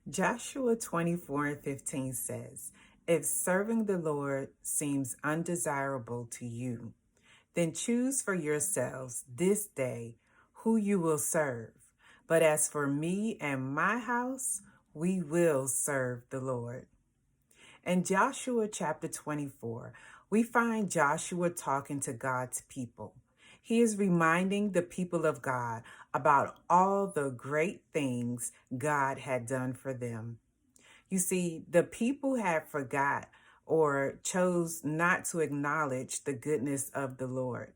Joshua 24:15 says, "If serving the Lord seems undesirable to you, then choose for yourselves this day who you will serve. But as for me and my house, we will serve the Lord." In Joshua chapter 24, we find Joshua talking to God's people. He is reminding the people of God about all the great things God had done for them. You see, the people had forgot or chose not to acknowledge the goodness of the Lord.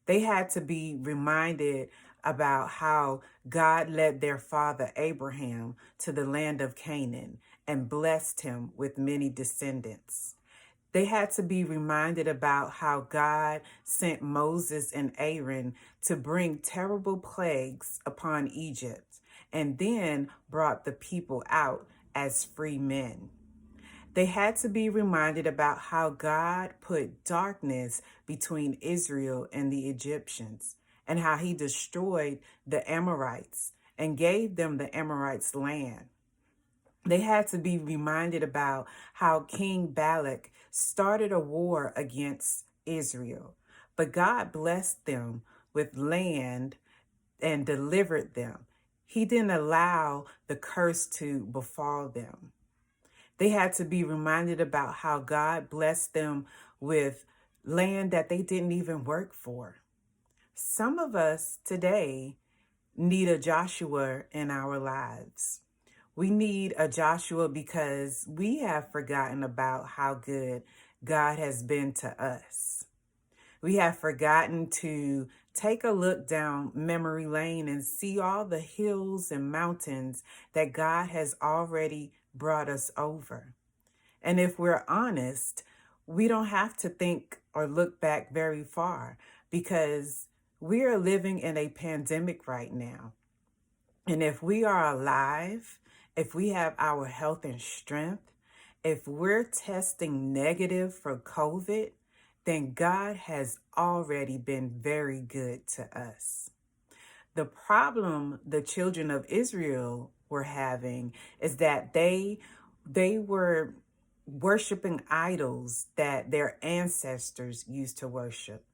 They had to be reminded about how God led their father Abraham to the land of Canaan and blessed him with many descendants. They had to be reminded about how God sent Moses and Aaron to bring terrible plagues upon Egypt and then brought the people out as free men. They had to be reminded about how God put darkness between Israel and the Egyptians and how he destroyed the Amorites and gave them the Amorites' land. They had to be reminded about how King Balak started a war against Israel, but God blessed them with land and delivered them. He didn't allow the curse to befall them. They had to be reminded about how God blessed them with land that they didn't even work for. Some of us today need a Joshua in our lives. We need a Joshua because we have forgotten about how good God has been to us. We have forgotten to take a look down memory lane and see all the hills and mountains that God has already brought us over. And if we're honest, we don't have to think or look back very far because we are living in a pandemic right now. And if we are alive, if we have our health and strength, if we're testing negative for COVID, then God has already been very good to us. The problem the children of Israel were having is that they were worshiping idols that their ancestors used to worship.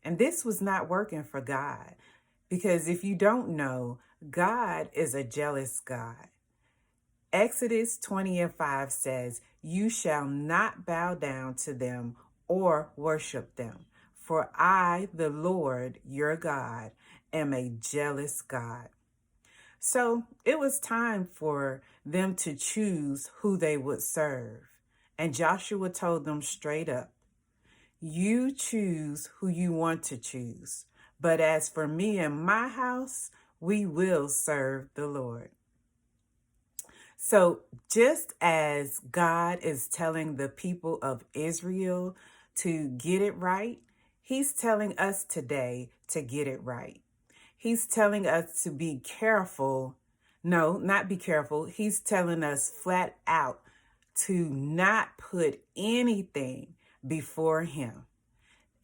And this was not working for God. Because if you don't know, God is a jealous God. Exodus 20:5 says, "You shall not bow down to them or worship them, for I, the Lord your God, am a jealous God." So it was time for them to choose who they would serve. And Joshua told them straight up, "You choose who you want to choose. But as for me and my house, we will serve the Lord." So just as God is telling the people of Israel to get it right, he's telling us today to get it right. He's telling us to be careful. No, not be careful. He's telling us flat out to not put anything before him.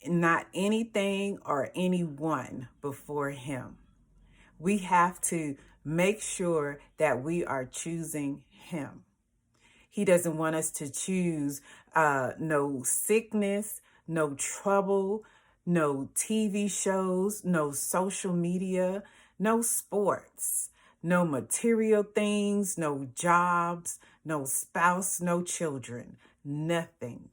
Not anything or anyone before him. We have to make sure that we are choosing him. He doesn't want us to choose no sickness, no trouble, no TV shows, no social media, no sports, no material things, no jobs, no spouse, no children, nothing.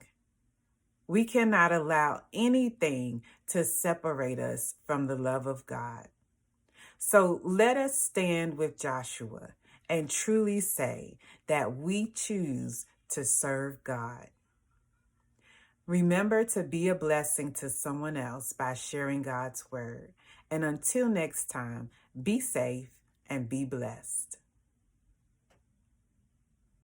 We cannot allow anything to separate us from the love of God. So let us stand with Joshua and truly say that we choose to serve God. Remember to be a blessing to someone else by sharing God's word. And until next time, be safe and be blessed.